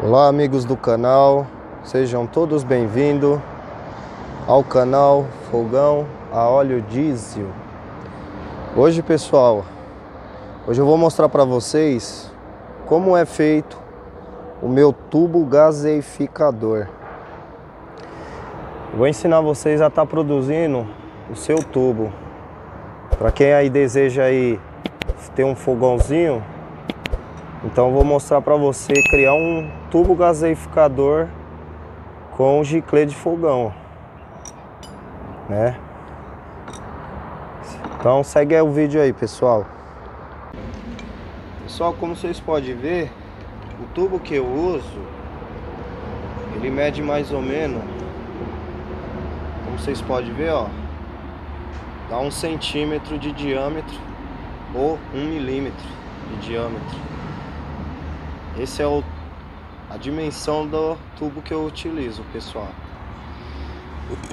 Olá, amigos do canal, sejam todos bem-vindos ao canal Fogão a Óleo Diesel. Hoje, pessoal, eu vou mostrar para vocês como é feito o meu tubo gaseificador. Vou ensinar vocês a estar produzindo o seu tubo. Para quem aí deseja aí ter um fogãozinho, então eu vou mostrar para você criar um tubo gaseificador com giclê de fogão, né? Então segue aí o vídeo aí, pessoal. Pessoal, como vocês podem ver, o tubo que eu uso, ele mede mais ou menos, como vocês podem ver, ó, dá 1 centímetro de diâmetro ou 1 milímetro de diâmetro. Esse é a dimensão do tubo que eu utilizo, pessoal.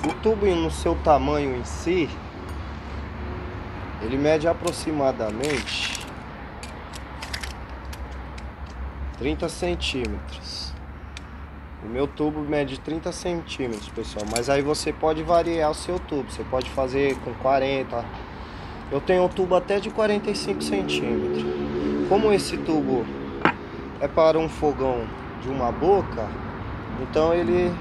O tubo no seu tamanho em si, ele mede aproximadamente 30 centímetros. O meu tubo mede 30 centímetros, pessoal. Mas aí você pode variar o seu tubo. Você pode fazer com 40. Eu tenho um tubo até de 45 centímetros. Como esse tubo é para um fogão de uma boca, então ele,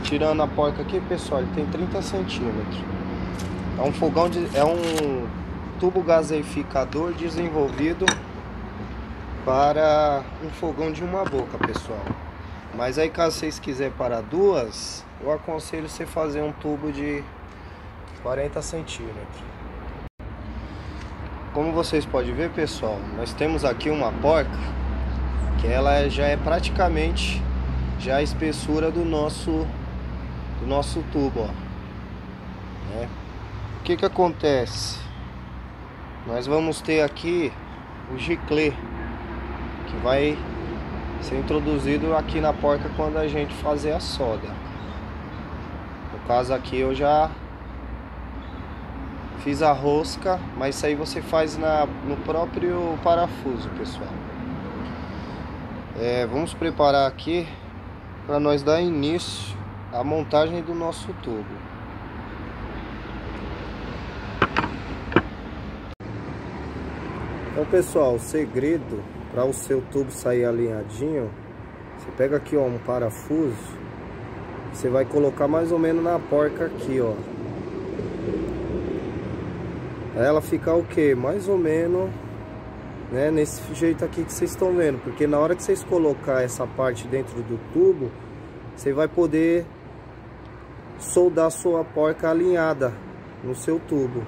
tirando a porca aqui, pessoal, ele tem 30 centímetros. É um fogão é um tubo gaseificador desenvolvido para um fogão de uma boca, pessoal. Mas aí, caso vocês quiserem para duas, eu aconselho você fazer um tubo de 40 centímetros. Como vocês podem ver, pessoal, nós temos aqui uma porca que ela já é praticamente já a espessura do nosso tubo, ó, né? O que acontece? Nós vamos ter aqui o giclê que vai ser introduzido aqui na porca quando a gente fazer a solda. No caso aqui eu já fiz a rosca, mas isso aí você faz no próprio parafuso, pessoal. Vamos preparar aqui para nós dar início à montagem do nosso tubo. Então, pessoal, o segredo para o seu tubo sair alinhadinho, você pega aqui, ó, um parafuso, você vai colocar mais ou menos na porca aqui, ó. Ela ficar o que? Mais ou menos, né, nesse jeito aqui que vocês estão vendo. Porque na hora que vocês colocar essa parte dentro do tubo, você vai poder soldar a sua porca alinhada no seu tubo.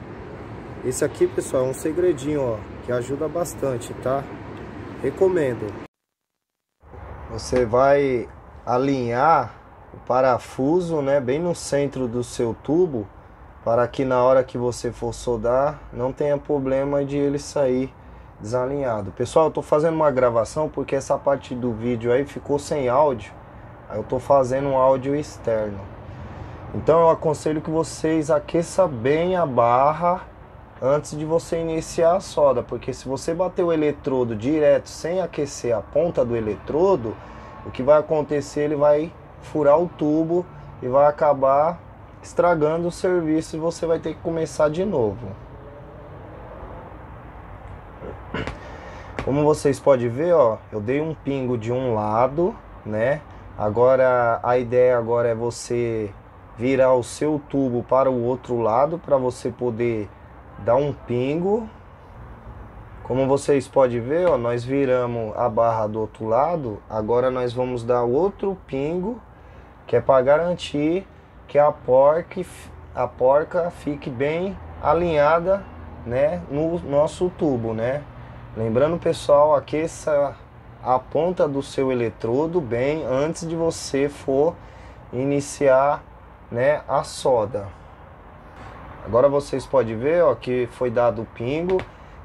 Esse aqui, pessoal, é um segredinho, ó, que ajuda bastante, tá? Recomendo. Você vai alinhar o parafuso, né, bem no centro do seu tubo, para que na hora que você for soldar não tenha problema de ele sair desalinhado. Pessoal, eu tô fazendo uma gravação porque essa parte do vídeo aí ficou sem áudio. Aí eu tô fazendo um áudio externo. Então eu aconselho que vocês aqueçam bem a barra antes de você iniciar a solda, porque se você bater o eletrodo direto sem aquecer a ponta do eletrodo, o que vai acontecer, ele vai furar o tubo e vai acabar estragando o serviço e você vai ter que começar de novo. Como vocês podem ver, ó, eu dei um pingo de um lado, né? Agora a ideia agora é você virar o seu tubo para o outro lado para você poder dar um pingo. Como vocês podem ver, ó, nós viramos a barra do outro lado. Agora nós vamos dar outro pingo, que é para garantir que a porca fique bem alinhada, né, no nosso tubo, né? Lembrando, pessoal, aqueça a ponta do seu eletrodo bem antes de você for iniciar, né, a solda. Agora vocês podem ver, ó, que foi dado o pingo.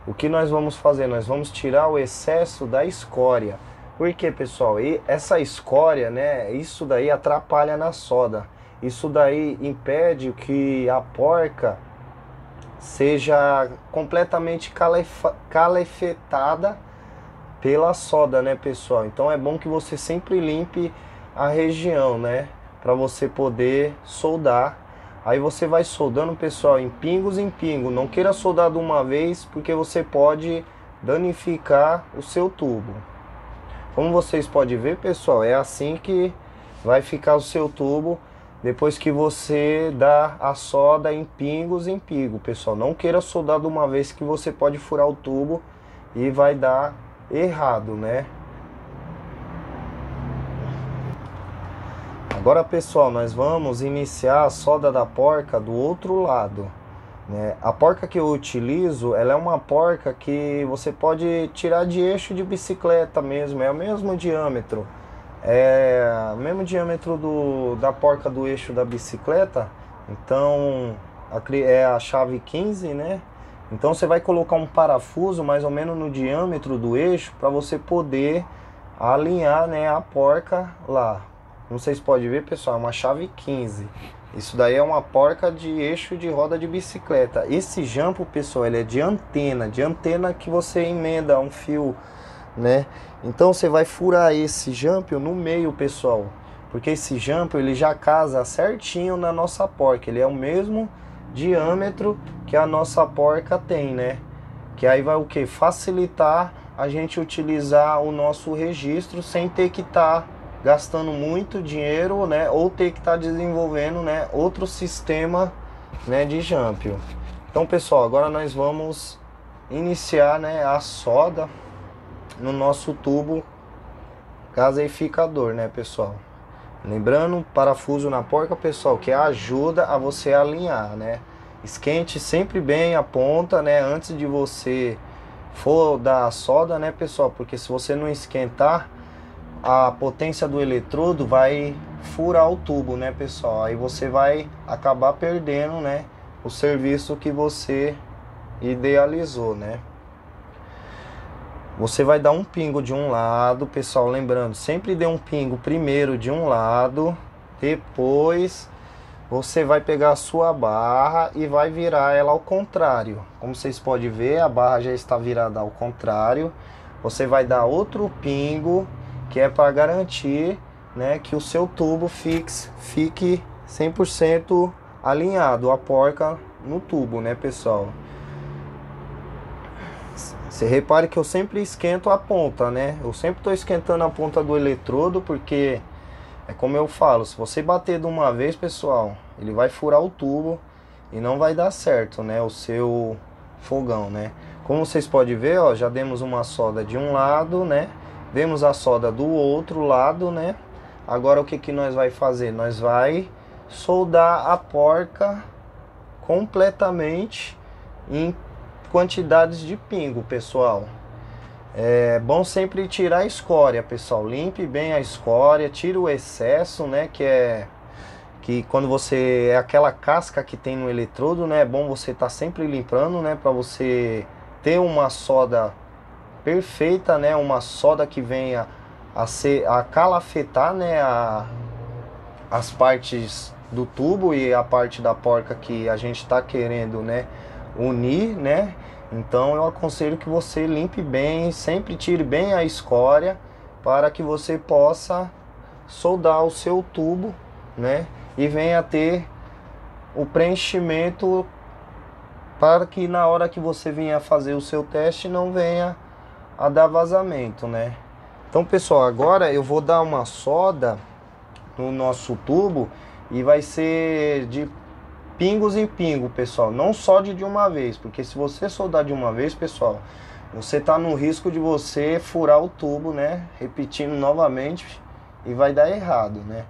O que nós vamos fazer? Nós vamos tirar o excesso da escória. Por quê, pessoal? E essa escória, né, isso daí atrapalha na solda. Isso daí impede que a porca seja completamente calefetada pela solda, né, pessoal? Então é bom que você sempre limpe a região, né, para você poder soldar. Aí você vai soldando, pessoal, em pingos em pingo. Não queira soldar de uma vez, porque você pode danificar o seu tubo. Como vocês podem ver, pessoal, é assim que vai ficar o seu tubo depois que você dá a solda em pingos em pingo, pessoal. Não queira soldar de uma vez, que você pode furar o tubo e vai dar errado, né? Agora, pessoal, nós vamos iniciar a solda da porca do outro lado, né? A porca que eu utilizo, ela é uma porca que você pode tirar de eixo de bicicleta mesmo, é o mesmo diâmetro. É o mesmo diâmetro da porca do eixo da bicicleta. Então é a chave 15, né? Então você vai colocar um parafuso mais ou menos no diâmetro do eixo para você poder alinhar, né, a porca lá. Como vocês podem ver, pessoal, é uma chave 15. Isso daí é uma porca de eixo de roda de bicicleta. Esse jampo, pessoal, ele é de antena que você emenda um fio, né? Então você vai furar esse jampo no meio, pessoal, porque esse jampo ele já casa certinho na nossa porca. Ele é o mesmo diâmetro que a nossa porca tem, né? Que aí vai o que? Facilitar a gente utilizar o nosso registro sem ter que estar gastando muito dinheiro, né? Ou ter que estar desenvolvendo, né, outro sistema, né, de jampo. Então, pessoal, agora nós vamos iniciar, né, a solda no nosso tubo gaseificador, né, pessoal? Lembrando, parafuso na porca, pessoal, que ajuda a você alinhar, né? Esquente sempre bem a ponta, né, antes de você for dar a solda, né, pessoal? Porque se você não esquentar, a potência do eletrodo vai furar o tubo, né, pessoal? Aí você vai acabar perdendo, né, o serviço que você idealizou, né? Você vai dar um pingo de um lado, pessoal, lembrando, sempre dê um pingo primeiro de um lado, depois você vai pegar a sua barra e vai virar ela ao contrário. Como vocês podem ver, a barra já está virada ao contrário. Você vai dar outro pingo, que é para garantir, né, que o seu tubo fique 100% alinhado, a porca no tubo, né, pessoal? Você repare que eu sempre esquento a ponta, né? Eu sempre estou esquentando a ponta do eletrodo, porque é como eu falo, se você bater de uma vez, pessoal, ele vai furar o tubo e não vai dar certo, né, o seu fogão, né? Como vocês podem ver, ó, já demos uma solda de um lado, né? Demos a solda do outro lado, né? Agora o que que nós vai fazer? Nós vai soldar a porca completamente em quantidades de pingo, pessoal. É bom sempre tirar a escória, pessoal. Limpe bem a escória, tira o excesso, né? Que quando você... é aquela casca que tem no eletrodo, né? É bom você estar sempre limpando, né? Para você ter uma solda perfeita, né? Uma solda que venha a calafetar, né, as partes do tubo e a parte da porca que a gente está querendo, né, unir, né? Então eu aconselho que você limpe bem, sempre tire bem a escória, para que você possa soldar o seu tubo, né, e venha ter o preenchimento, para que na hora que você venha fazer o seu teste não venha a dar vazamento, né? Então, pessoal, agora eu vou dar uma solda no nosso tubo e vai ser de pingos em pingo, pessoal. Não solde de uma vez, porque se você soldar de uma vez, pessoal, você tá no risco de você furar o tubo, né? Repetindo novamente, e vai dar errado, né?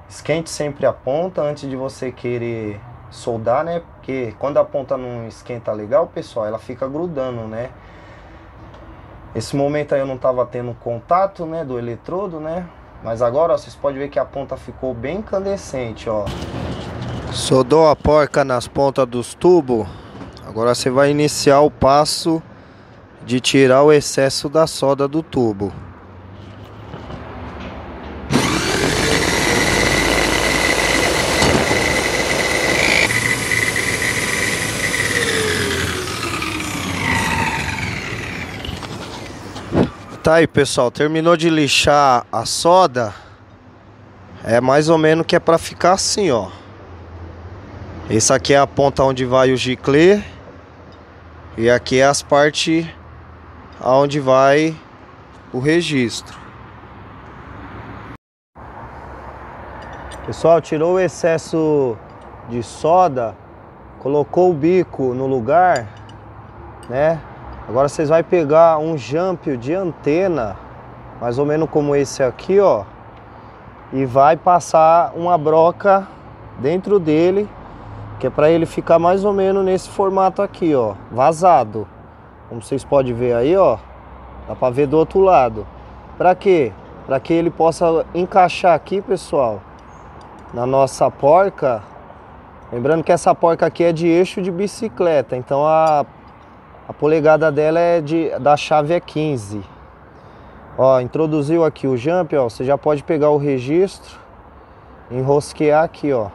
Esquente sempre a ponta antes de você querer soldar, né? Porque quando a ponta não esquenta legal, pessoal, ela fica grudando, né? Esse momento aí eu não estava tendo contato, né, do eletrodo, né? Mas agora, ó, vocês podem ver que a ponta ficou bem incandescente, ó. Soldou a porca nas pontas dos tubos. Agora você vai iniciar o passo de tirar o excesso da solda do tubo. Tá aí, pessoal, terminou de lixar a soda. É mais ou menos que é pra ficar assim, ó. Essa aqui é a ponta onde vai o giclê. E aqui é as partes aonde vai o registro. Pessoal, tirou o excesso de soda, colocou o bico no lugar, né? Agora vocês vão pegar um jump de antena, mais ou menos como esse aqui, ó, e vai passar uma broca dentro dele, que é para ele ficar mais ou menos nesse formato aqui, ó, vazado. Como vocês podem ver aí, ó, dá para ver do outro lado. Para quê? Para que ele possa encaixar aqui, pessoal, na nossa porca. Lembrando que essa porca aqui é de eixo de bicicleta, então a polegada dela da chave é 15. Ó, introduziu aqui o jump, ó, você já pode pegar o registro, enrosquear aqui, ó.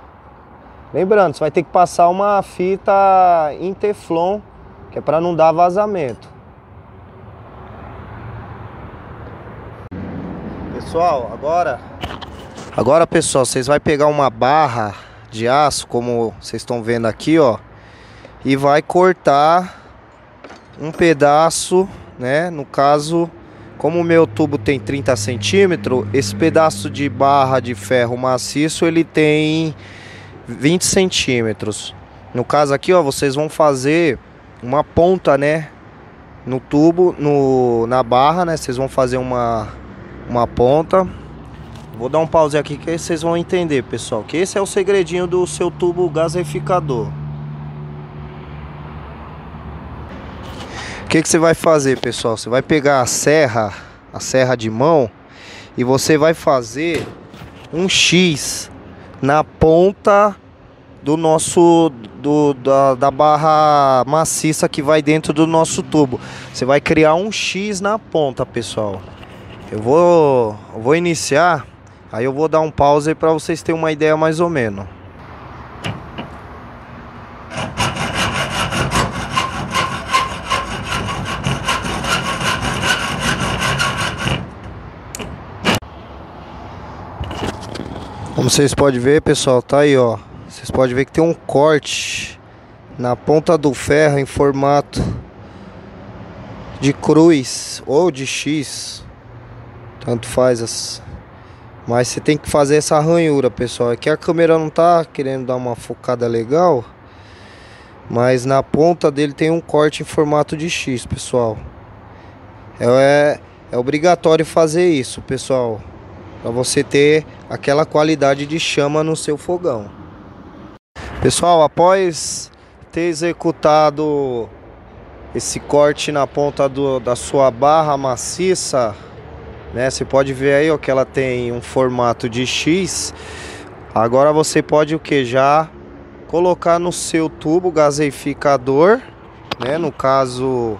Lembrando, você vai ter que passar uma fita em teflon, que é para não dar vazamento. Pessoal, agora pessoal, vocês vão pegar uma barra de aço, como vocês estão vendo aqui, ó, e vai cortar um pedaço, né? No caso, como o meu tubo tem 30 centímetros, esse pedaço de barra de ferro maciço ele tem 20 centímetros. No caso aqui, ó, vocês vão fazer uma ponta, né? No tubo, na barra, né? Vocês vão fazer uma ponta. Vou dar um pause aqui que aí vocês vão entender, pessoal, que esse é o segredinho do seu tubo gaseificador. O que você vai fazer, pessoal? Você vai pegar a serra de mão, e você vai fazer um X na ponta do nosso da barra maciça que vai dentro do nosso tubo. Você vai criar um X na ponta, pessoal. Eu vou iniciar, aí eu vou dar um pause para vocês terem uma ideia mais ou menos. Como vocês podem ver, pessoal, tá aí, ó. Vocês podem ver que tem um corte na ponta do ferro em formato de cruz ou de X. Tanto faz. Mas você tem que fazer essa ranhura, pessoal. Aqui a câmera não tá querendo dar uma focada legal, mas na ponta dele tem um corte em formato de X, pessoal. É obrigatório fazer isso, pessoal, para você ter aquela qualidade de chama no seu fogão. Pessoal, após ter executado esse corte na ponta da sua barra maciça, né, você pode ver aí, ó, que ela tem um formato de X. Agora você pode o que? Já colocar no seu tubo gaseificador, né? No caso,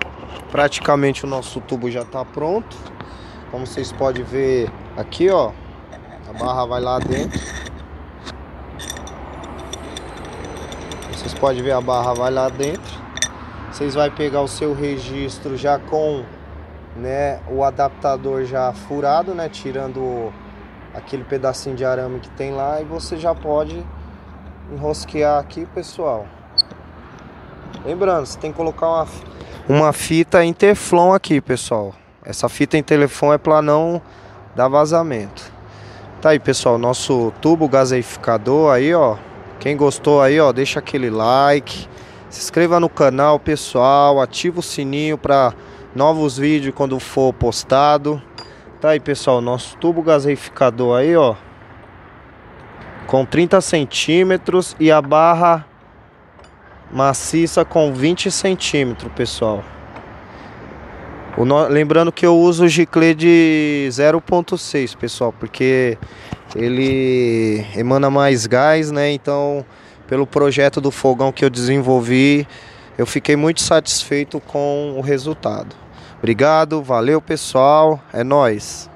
praticamente o nosso tubo já está pronto. Como vocês podem ver aqui, ó, a barra vai lá dentro. Vocês podem ver, a barra vai lá dentro. Vocês vão pegar o seu registro já com, né, o adaptador já furado, né, tirando aquele pedacinho de arame que tem lá, e você já pode enrosquear aqui, pessoal. Lembrando, você tem que colocar uma fita em teflon aqui, pessoal. Essa fita em teflon é para não dar vazamento. Tá aí, pessoal, nosso tubo gaseificador aí, ó. Quem gostou aí, ó, deixa aquele like, se inscreva no canal, pessoal, ativa o sininho para novos vídeos quando for postado. Tá aí, pessoal, nosso tubo gaseificador aí, ó, com 30 centímetros e a barra maciça com 20 centímetros, pessoal. Lembrando que eu uso o giclê de 0.6, pessoal, porque ele emana mais gás, né? Então, pelo projeto do fogão que eu desenvolvi, eu fiquei muito satisfeito com o resultado. Obrigado, valeu, pessoal, é nóis!